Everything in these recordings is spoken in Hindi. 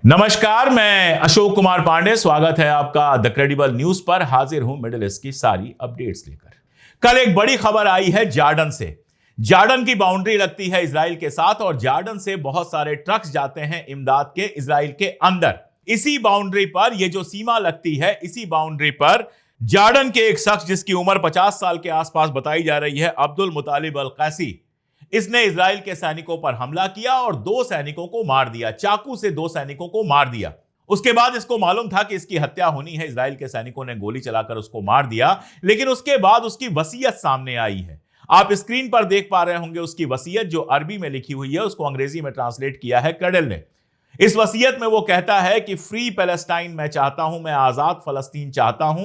नमस्कार, मैं अशोक कुमार पांडे। स्वागत है आपका द क्रेडिबल न्यूज पर। हाजिर हूं मिडिल ईस्ट की सारी अपडेट्स लेकर। कल एक बड़ी खबर आई है जॉर्डन से। जॉर्डन की बाउंड्री लगती है इजराइल के साथ और जॉर्डन से बहुत सारे ट्रक्स जाते हैं इमदाद के इजराइल के अंदर। इसी बाउंड्री पर, ये जो सीमा लगती है, इसी बाउंड्री पर जॉर्डन के एक शख्स जिसकी उम्र 50 साल के आसपास बताई जा रही है, अब्दुल मुतालिब अल कैसी, इसने इजराइल के सैनिकों पर हमला किया और 2 सैनिकों को मार दिया। चाकू से 2 सैनिकों को मार दिया। उसके बाद इसको मालूम था कि इसकी हत्या होनी है। इजराइल के सैनिकों ने गोली चलाकर उसको मार दिया, लेकिन उसके बाद उसकी वसीयत सामने आई है। आप स्क्रीन पर देख पा रहे होंगे उसकी वसीयत, जो अरबी में लिखी हुई है, उसको अंग्रेजी में ट्रांसलेट किया है कर्नेल ने। इस वसीयत में वो कहता है कि फ्री पैलेस्टाइन मैं चाहता हूं, मैं आजाद फलस्तीन चाहता हूं।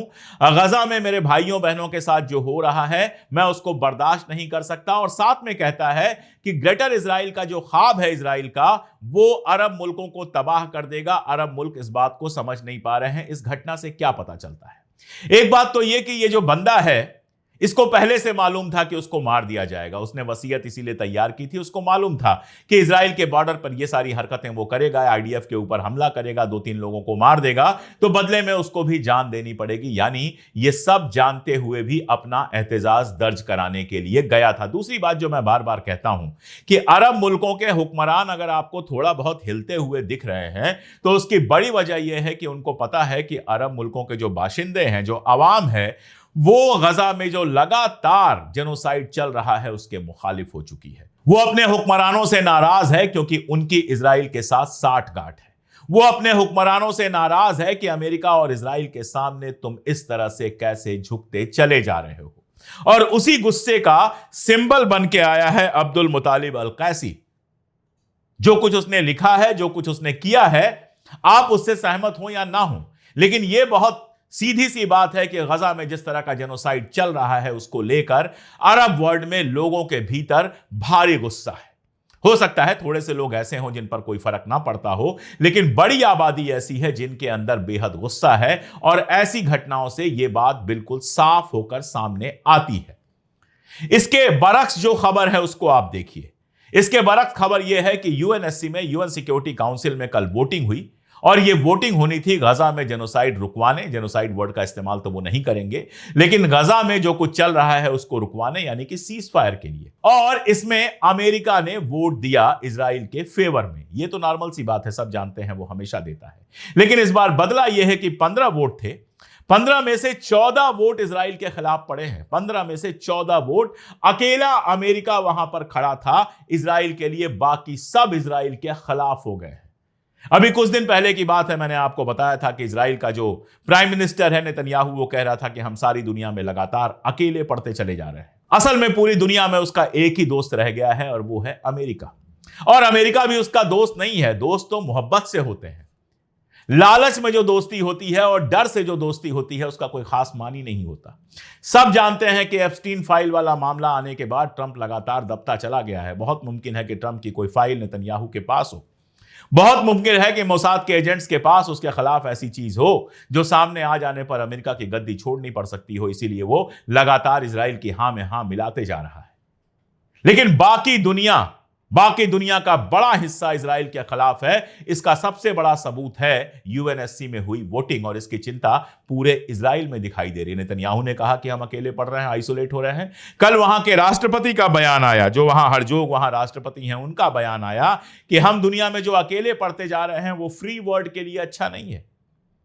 गजा में मेरे भाइयों बहनों के साथ जो हो रहा है, मैं उसको बर्दाश्त नहीं कर सकता। और साथ में कहता है कि ग्रेटर इजराइल का जो ख्वाब है इजराइल का, वो अरब मुल्कों को तबाह कर देगा। अरब मुल्क इस बात को समझ नहीं पा रहे हैं। इस घटना से क्या पता चलता है? एक बात तो यह कि ये जो बंदा है, इसको पहले से मालूम था कि उसको मार दिया जाएगा। उसने वसीयत इसीलिए तैयार की थी। उसको मालूम था कि इजराइल के बॉर्डर पर ये सारी हरकतें वो करेगा, आईडीएफ के ऊपर हमला करेगा, 2-3 लोगों को मार देगा, तो बदले में उसको भी जान देनी पड़ेगी। यानी ये सब जानते हुए भी अपना एहतजाज दर्ज कराने के लिए गया था। दूसरी बात जो मैं बार बार कहता हूं कि अरब मुल्कों के हुक्मरान अगर आपको थोड़ा बहुत हिलते हुए दिख रहे हैं, तो उसकी बड़ी वजह यह है कि उनको पता है कि अरब मुल्कों के जो बाशिंदे हैं, जो अवाम है, वो गजा में जो लगातार जेनोसाइड चल रहा है उसके मुखालिफ हो चुकी है। वो अपने हुक्मरानों से नाराज है क्योंकि उनकी इजराइल के साथ साठगांठ है। वो अपने हुक्मरानों से नाराज है कि अमेरिका और इजराइल के सामने तुम इस तरह से कैसे झुकते चले जा रहे हो। और उसी गुस्से का सिंबल बन के आया है अब्दुल मुतालिब अल कैसी। जो कुछ उसने लिखा है, जो कुछ उसने किया है, आप उससे सहमत हो या ना हो, लेकिन यह बहुत सीधी सी बात है कि गजा में जिस तरह का जेनोसाइड चल रहा है, उसको लेकर अरब वर्ल्ड में लोगों के भीतर भारी गुस्सा है। हो सकता है थोड़े से लोग ऐसे हों जिन पर कोई फर्क ना पड़ता हो, लेकिन बड़ी आबादी ऐसी है जिनके अंदर बेहद गुस्सा है। और ऐसी घटनाओं से यह बात बिल्कुल साफ होकर सामने आती है। इसके बरक्स जो खबर है उसको आप देखिए। इसके बरक्स खबर यह है कि यूएनएससी में, यूएन सिक्योरिटी काउंसिल में कल वोटिंग हुई और यह वोटिंग होनी थी गजा में जेनोसाइड रुकवाने। जेनोसाइड वर्ड का इस्तेमाल तो वो नहीं करेंगे, लेकिन गजा में जो कुछ चल रहा है उसको रुकवाने, यानी कि सीज फायर के लिए। और इसमें अमेरिका ने वोट दिया इजराइल के फेवर में। यह तो नॉर्मल सी बात है, सब जानते हैं, वो हमेशा देता है। लेकिन इस बार बदला यह है कि 15 वोट थे, 15 में से 14 वोट इजराइल के खिलाफ पड़े हैं। 15 में से 14 वोट, अकेला अमेरिका वहां पर खड़ा था इजराइल के लिए, बाकी सब इजराइल के खिलाफ हो गए हैं। अभी कुछ दिन पहले की बात है, मैंने आपको बताया था कि इजराइल का जो प्राइम मिनिस्टर है नेतन्याहू, वो कह रहा था कि हम सारी दुनिया में लगातार अकेले पड़ते चले जा रहे हैं। असल में पूरी दुनिया में उसका एक ही दोस्त रह गया है और वो है अमेरिका। और अमेरिका भी उसका दोस्त नहीं है। दोस्त तो मोहब्बत से होते हैं। लालच में जो दोस्ती होती है और डर से जो दोस्ती होती है, उसका कोई खास मानी नहीं होता। सब जानते हैं कि एप्स्टीन फाइल वाला मामला आने के बाद ट्रंप लगातार दबता चला गया है। बहुत मुमकिन है कि ट्रंप की कोई फाइल नेतन्याहू के पास हो। बहुत मुमकिन है कि मोसाद के एजेंट्स के पास उसके खिलाफ ऐसी चीज हो जो सामने आ जाने पर अमेरिका की गद्दी छोड़नी पड़ सकती हो। इसीलिए वो लगातार इजराइल की हां में हां मिलाते जा रहा है। लेकिन बाकी दुनिया का बड़ा हिस्सा इजराइल के खिलाफ है। इसका सबसे बड़ा सबूत है यूएनएससी में हुई वोटिंग, और इसकी चिंता पूरे इजराइल में दिखाई दे रही है। नेतन्याहू ने कहा कि हम अकेले पड़ रहे हैं, आइसोलेट हो रहे हैं। कल वहां के राष्ट्रपति का बयान आया, जो वहां हरजोग वहां राष्ट्रपति हैं, उनका बयान आया कि हम दुनिया में जो अकेले पड़ते जा रहे हैं वो फ्री वर्ल्ड के लिए अच्छा नहीं है।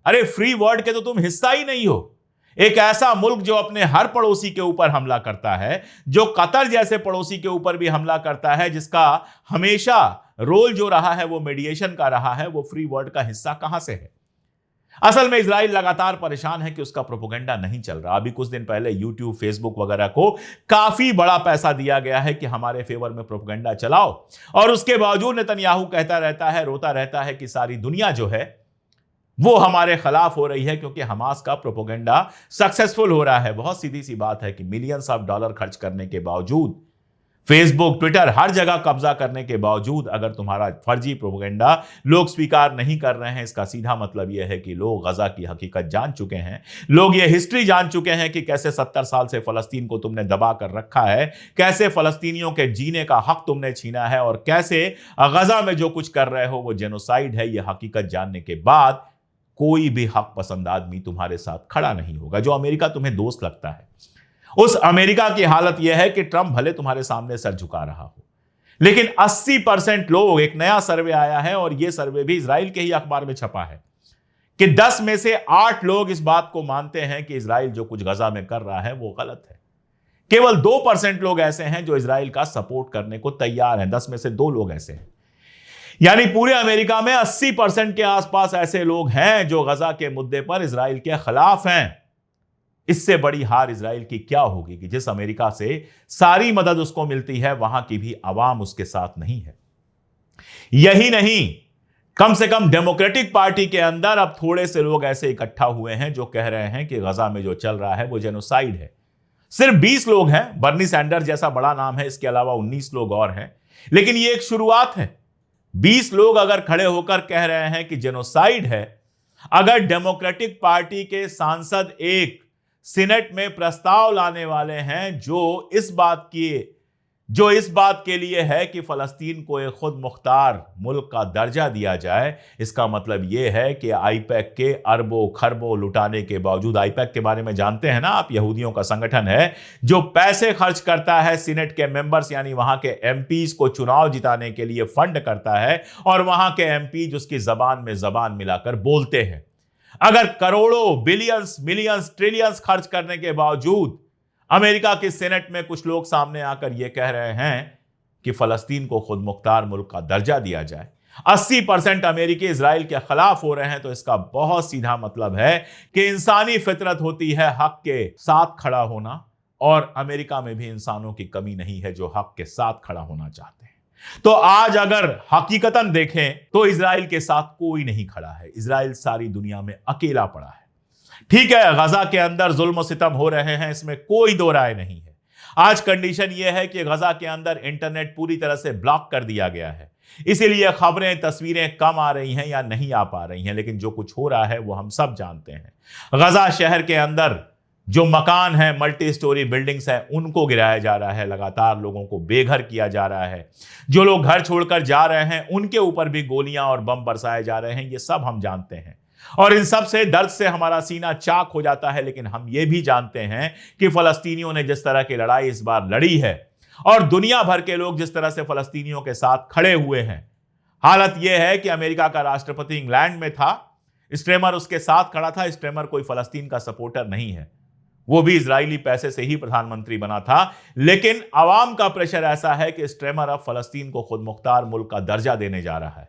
अरे फ्री वर्ल्ड के तो तुम हिस्सा ही नहीं हो। एक ऐसा मुल्क जो अपने हर पड़ोसी के ऊपर हमला करता है, जो कतर जैसे पड़ोसी के ऊपर भी हमला करता है, जिसका हमेशा रोल जो रहा है वो मीडिएशन का रहा है, वो फ्री वर्ल्ड का हिस्सा कहां से है? असल में इजराइल लगातार परेशान है कि उसका प्रोपेगेंडा नहीं चल रहा। अभी कुछ दिन पहले यूट्यूब, फेसबुक वगैरह को काफी बड़ा पैसा दिया गया है कि हमारे फेवर में प्रोपेगेंडा चलाओ, और उसके बावजूद नेतन्याहू कहता रहता है, रोता रहता है कि सारी दुनिया जो है वो हमारे खिलाफ हो रही है क्योंकि हमास का प्रोपेगेंडा सक्सेसफुल हो रहा है। बहुत सीधी सी बात है कि मिलियंस ऑफ डॉलर खर्च करने के बावजूद फेसबुक, ट्विटर, हर जगह कब्जा करने के बावजूद अगर तुम्हारा फर्जी प्रोपेगेंडा लोग स्वीकार नहीं कर रहे हैं, इसका सीधा मतलब यह है कि लोग गजा की हकीकत जान चुके हैं। लोग ये हिस्ट्री जान चुके हैं कि कैसे 70 साल से फलस्तीन को तुमने दबा कर रखा है, कैसे फलस्तीनियों के जीने का हक तुमने छीना है और कैसे गजा में जो कुछ कर रहे हो वो जेनोसाइड है। यह हकीकत जानने के बाद कोई भी हक पसंद आदमी तुम्हारे साथ खड़ा नहीं होगा। जो अमेरिका तुम्हें दोस्त लगता है, उस अमेरिका की हालत यह है कि ट्रंप भले तुम्हारे सामने सर झुका रहा हो, लेकिन 80% लोग, एक नया सर्वे आया है और यह सर्वे भी इजराइल के ही अखबार में छपा है, कि 10 में से 8 लोग इस बात को मानते हैं कि इजराइल जो कुछ गजा में कर रहा है वो गलत है। केवल 2% लोग ऐसे हैं जो इजराइल का सपोर्ट करने को तैयार हैं। 10 में से 2 लोग ऐसे हैं। यानी पूरे अमेरिका में 80% के आसपास ऐसे लोग हैं जो गजा के मुद्दे पर इजराइल के खिलाफ हैं। इससे बड़ी हार इजराइल की क्या होगी कि जिस अमेरिका से सारी मदद उसको मिलती है, वहां की भी आवाम उसके साथ नहीं है। यही नहीं, कम से कम डेमोक्रेटिक पार्टी के अंदर अब थोड़े से लोग ऐसे इकट्ठा हुए हैं जो कह रहे हैं कि गजा में जो चल रहा है वो जेनोसाइड है। सिर्फ 20 लोग हैं, बर्नी सैंडर्स जैसा बड़ा नाम है, इसके अलावा 19 लोग और हैं, लेकिन ये एक शुरुआत है। 20 लोग अगर खड़े होकर कह रहे हैं कि जेनोसाइड है, अगर डेमोक्रेटिक पार्टी के सांसद एक सीनेट में प्रस्ताव लाने वाले हैं जो इस बात के लिए है कि फलस्तीन को एक खुद मुख्तार मुल्क का दर्जा दिया जाए, इसका मतलब यह है कि आईपैक के अरबों खरबों लुटाने के बावजूद, आईपैक के बारे में जानते हैं ना आप, यहूदियों का संगठन है जो पैसे खर्च करता है सीनेट के मेंबर्स यानी वहां के एमपीज को चुनाव जिताने के लिए फंड करता है, और वहां के एमपी उसकी जबान में जबान मिलाकर बोलते हैं। अगर करोड़ों, बिलियंस, मिलियंस, ट्रिलियंस खर्च करने के बावजूद अमेरिका की सेनेट में कुछ लोग सामने आकर यह कह रहे हैं कि फलस्तीन को खुद मुख्तार मुल्क का दर्जा दिया जाए, 80% अमेरिकी इजराइल के खिलाफ हो रहे हैं, तो इसका बहुत सीधा मतलब है कि इंसानी फितरत होती है हक के साथ खड़ा होना, और अमेरिका में भी इंसानों की कमी नहीं है जो हक के साथ खड़ा होना चाहते हैं। तो आज अगर हकीकतन देखें तो इजराइल के साथ कोई नहीं खड़ा है। इजराइल सारी दुनिया में अकेला पड़ा है। ठीक है, गजा के अंदर जुल्म सितम हो रहे हैं, इसमें कोई दो राय नहीं है। आज कंडीशन यह है कि गजा के अंदर इंटरनेट पूरी तरह से ब्लॉक कर दिया गया है, इसीलिए खबरें, तस्वीरें कम आ रही हैं या नहीं आ पा रही हैं, लेकिन जो कुछ हो रहा है वो हम सब जानते हैं। गजा शहर के अंदर जो मकान है, मल्टी स्टोरी बिल्डिंग्स हैं, उनको गिराया जा रहा है, लगातार लोगों को बेघर किया जा रहा है। जो लोग घर छोड़कर जा रहे हैं उनके ऊपर भी गोलियां और बम बरसाए जा रहे हैं, ये सब हम जानते हैं। और इन सब से दर्द से हमारा सीना चाक हो जाता है, लेकिन हम ये भी जानते हैं कि फलस्तीनियों ने जिस तरह की लड़ाई इस बार लड़ी है और दुनिया भर के लोग जिस तरह से फलस्तीनियों के साथ खड़े हुए हैं, हालत यह है कि अमेरिका का राष्ट्रपति इंग्लैंड में था, स्ट्रेमर उसके साथ खड़ा था। स्ट्रेमर कोई फलस्तीन का सपोर्टर नहीं है, वो भी इजरायली पैसे से ही प्रधानमंत्री बना था, लेकिन आवाम का प्रेशर ऐसा है कि स्ट्रेमर अब फलस्तीन को खुद मुख्तार मुल्क का दर्जा देने जा रहा है।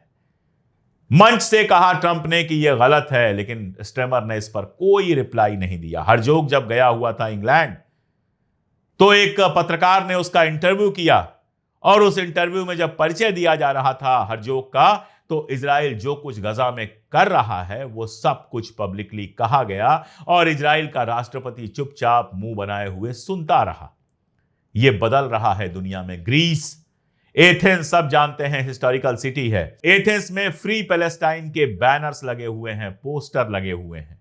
मंच से कहा ट्रंप ने कि यह गलत है, लेकिन स्ट्रेमर ने इस पर कोई रिप्लाई नहीं दिया। हरजोग जब गया हुआ था इंग्लैंड, तो एक पत्रकार ने उसका इंटरव्यू किया, और उस इंटरव्यू में जब परिचय दिया जा रहा था हरजोग का, तो इजराइल जो कुछ गजा में कर रहा है वो सब कुछ पब्लिकली कहा गया, और इजराइल का राष्ट्रपति चुपचाप मुंह बनाए हुए सुनता रहा। यह बदल रहा है दुनिया में। ग्रीस, एथेंस, सब जानते हैं हिस्टोरिकल सिटी है। एथेंस में फ्री पैलेस्टाइन के बैनर्स लगे हुए हैं, पोस्टर लगे हुए हैं।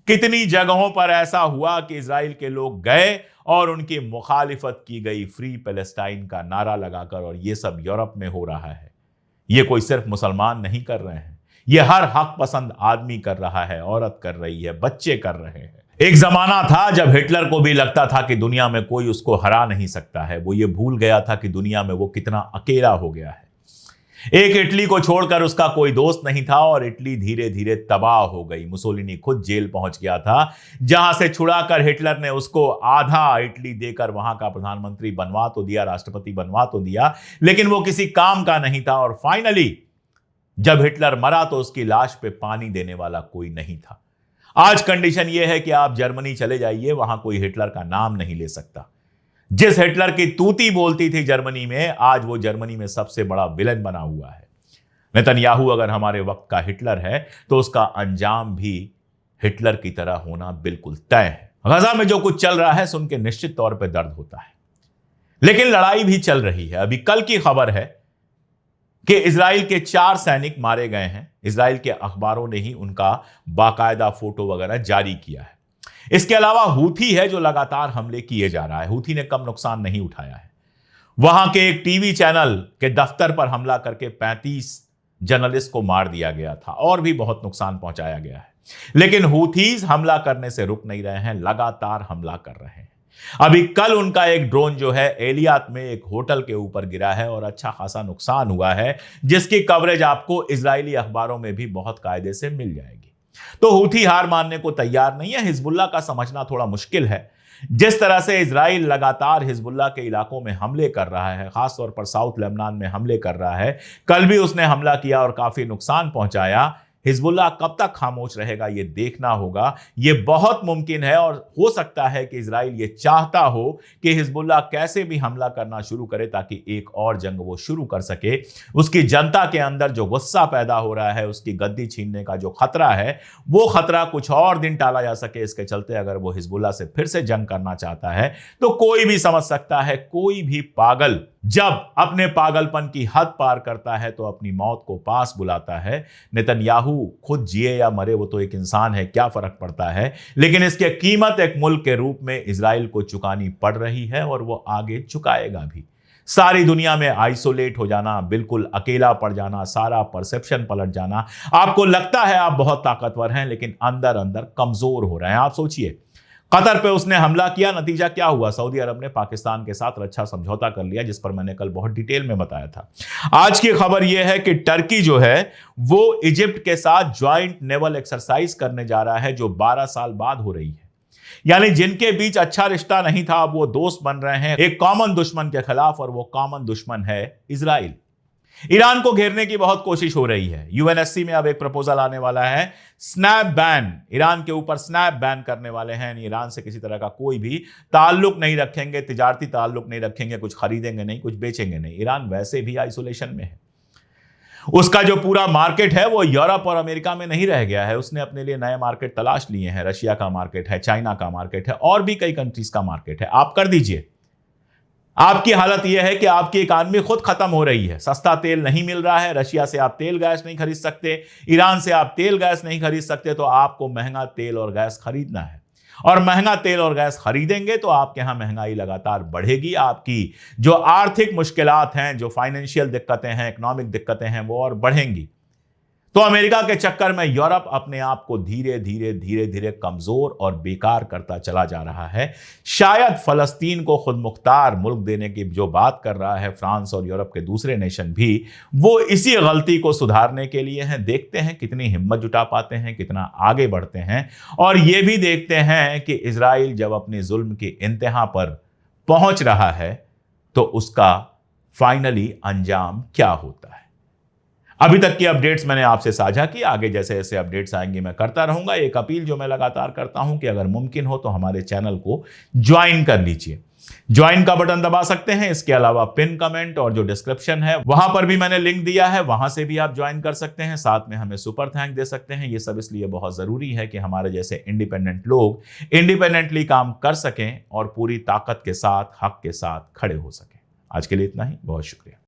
कितनी जगहों पर ऐसा हुआ कि इजराइल के लोग गए और उनकी मुखालिफत की गई फ्री पैलेस्टाइन का नारा लगाकर, और यह सब यूरोप में हो रहा है। यह कोई सिर्फ मुसलमान नहीं कर रहे हैं, यह हर हक पसंद आदमी कर रहा है, औरत कर रही है, बच्चे कर रहे हैं। एक जमाना था जब हिटलर को भी लगता था कि दुनिया में कोई उसको हरा नहीं सकता है। वो ये भूल गया था कि दुनिया में वो कितना अकेला हो गया है। एक इटली को छोड़कर उसका कोई दोस्त नहीं था, और इटली धीरे धीरे तबाह हो गई। मुसोलिनी खुद जेल पहुंच गया था, जहां से छुड़ाकर हिटलर ने उसको आधा इटली देकर वहां का प्रधानमंत्री बनवा तो दिया, राष्ट्रपति बनवा तो दिया, लेकिन वो किसी काम का नहीं था। और फाइनली जब हिटलर मरा तो उसकी लाश पे पानी देने वाला कोई नहीं था। आज कंडीशन यह है कि आप जर्मनी चले जाइए, वहां कोई हिटलर का नाम नहीं ले सकता। जिस हिटलर की तूती बोलती थी जर्मनी में, आज वो जर्मनी में सबसे बड़ा विलन बना हुआ है। नेतन्याहू अगर हमारे वक्त का हिटलर है तो उसका अंजाम भी हिटलर की तरह होना बिल्कुल तय है। गजा में जो कुछ चल रहा है सुन के निश्चित तौर पर दर्द होता है, लेकिन लड़ाई भी चल रही है। अभी कल की खबर है कि इजराइल के 4 सैनिक मारे गए हैं। इजराइल के अखबारों ने ही उनका बाकायदा फोटो वगैरह जारी किया है। इसके अलावा हूथी है जो लगातार हमले किए जा रहा है। हूथी ने कम नुकसान नहीं उठाया है। वहां के एक टीवी चैनल के दफ्तर पर हमला करके 35 जर्नलिस्ट को मार दिया गया था और भी बहुत नुकसान पहुंचाया गया है। लेकिन हूथीज हमला करने से रुक नहीं रहे हैं, लगातार हमला कर रहे हैं। अभी कल उनका एक ड्रोन जो है एलियात में एक होटल के ऊपर गिरा है और अच्छा खासा नुकसान हुआ है, जिसकी कवरेज आपको इजरायली अखबारों में भी बहुत कायदे से मिल जाएगी। तो हूथी हार मानने को तैयार नहीं है। हिजबुल्लाह का समझना थोड़ा मुश्किल है। जिस तरह से इजराइल लगातार हिजबुल्लाह के इलाकों में हमले कर रहा है, खासतौर पर साउथ लेबनान में हमले कर रहा है, कल भी उसने हमला किया और काफी नुकसान पहुंचाया। हिजबुल्लाह कब तक खामोश रहेगा ये देखना होगा। ये बहुत मुमकिन है और हो सकता है कि इजराइल ये चाहता हो कि हिजबुल्लाह कैसे भी हमला करना शुरू करे ताकि एक और जंग वो शुरू कर सके। उसकी जनता के अंदर जो गुस्सा पैदा हो रहा है, उसकी गद्दी छीनने का जो खतरा है, वो खतरा कुछ और दिन टाला जा सके। इसके चलते अगर वो हिजबुल्लाह से फिर से जंग करना चाहता है तो कोई भी समझ सकता है, कोई भी पागल जब अपने पागलपन की हद पार करता है तो अपनी मौत को पास बुलाता है। नेतन्याहू खुद जिए या मरे, वो तो एक इंसान है, क्या फर्क पड़ता है। लेकिन इसकी कीमत एक मुल्क के रूप में इजराइल को चुकानी पड़ रही है और वो आगे चुकाएगा भी। सारी दुनिया में आइसोलेट हो जाना, बिल्कुल अकेला पड़ जाना, सारा परसेप्शन पलट जाना। आपको लगता है आप बहुत ताकतवर हैं लेकिन अंदर अंदर कमजोर हो रहे हैं। आप सोचिए, कतर पे उसने हमला किया, नतीजा क्या हुआ? सऊदी अरब ने पाकिस्तान के साथ रक्षा समझौता कर लिया, जिस पर मैंने कल बहुत डिटेल में बताया था। आज की खबर यह है कि टर्की जो है वो इजिप्ट के साथ ज्वाइंट नेवल एक्सरसाइज करने जा रहा है, जो 12 साल बाद हो रही है। यानी जिनके बीच अच्छा रिश्ता नहीं था, अब वो दोस्त बन रहे हैं एक कॉमन दुश्मन के खिलाफ, और वो कॉमन दुश्मन है इजराइल। ईरान को घेरने की बहुत कोशिश हो रही है। यूएनएससी में अब एक प्रपोजल आने वाला है, स्नैप बैन, ईरान के ऊपर स्नैप बैन करने वाले हैं। ईरान से किसी तरह का कोई भी ताल्लुक नहीं रखेंगे, तिजारती ताल्लुक नहीं रखेंगे, कुछ खरीदेंगे नहीं, कुछ बेचेंगे नहीं। ईरान वैसे भी आइसोलेशन में है। उसका जो पूरा मार्केट है वो यूरोप और अमेरिका में नहीं रह गया है। उसने अपने लिए नए मार्केट तलाश लिए हैं। रशिया का मार्केट है, चाइना का मार्केट है, और भी कई कंट्रीज का मार्केट है। आप कर दीजिए। आपकी हालत यह है कि आपकी इकॉनमी खुद खत्म हो रही है। सस्ता तेल नहीं मिल रहा है। रशिया से आप तेल गैस नहीं खरीद सकते, ईरान से आप तेल गैस नहीं खरीद सकते, तो आपको महंगा तेल और गैस खरीदना है। और महंगा तेल और गैस खरीदेंगे तो आपके यहां महंगाई लगातार बढ़ेगी। आपकी जो आर्थिक मुश्किलात हैं, जो फाइनेंशियल दिक्कतें हैं, इकोनॉमिक दिक्कतें हैं, वो और बढ़ेंगी। तो अमेरिका के चक्कर में यूरोप अपने आप को धीरे धीरे धीरे धीरे कमजोर और बेकार करता चला जा रहा है। शायद फलस्तीन को खुद मुख्तार मुल्क देने की जो बात कर रहा है फ्रांस और यूरोप के दूसरे नेशन भी, वो इसी गलती को सुधारने के लिए हैं। देखते हैं कितनी हिम्मत जुटा पाते हैं, कितना आगे बढ़ते हैं। और ये भी देखते हैं कि इजराइल जब अपने जुल्म की इंतहा पर पहुंच रहा है तो उसका फाइनली अंजाम क्या होता है। अभी तक की अपडेट्स मैंने आपसे साझा की। आगे जैसे जैसे अपडेट्स आएंगे मैं करता रहूंगा। एक अपील जो मैं लगातार करता हूं कि अगर मुमकिन हो तो हमारे चैनल को ज्वाइन कर लीजिए। ज्वाइन का बटन दबा सकते हैं। इसके अलावा पिन कमेंट और जो डिस्क्रिप्शन है वहां पर भी मैंने लिंक दिया है, वहां से भी आप ज्वाइन कर सकते हैं। साथ में हमें सुपर थैंक दे सकते हैं। ये सब इसलिए बहुत जरूरी है कि हमारे जैसे इंडिपेंडेंट लोग इंडिपेंडेंटली काम कर सकें और पूरी ताकत के साथ, हक के साथ खड़े हो सकें। आज के लिए इतना ही। बहुत शुक्रिया।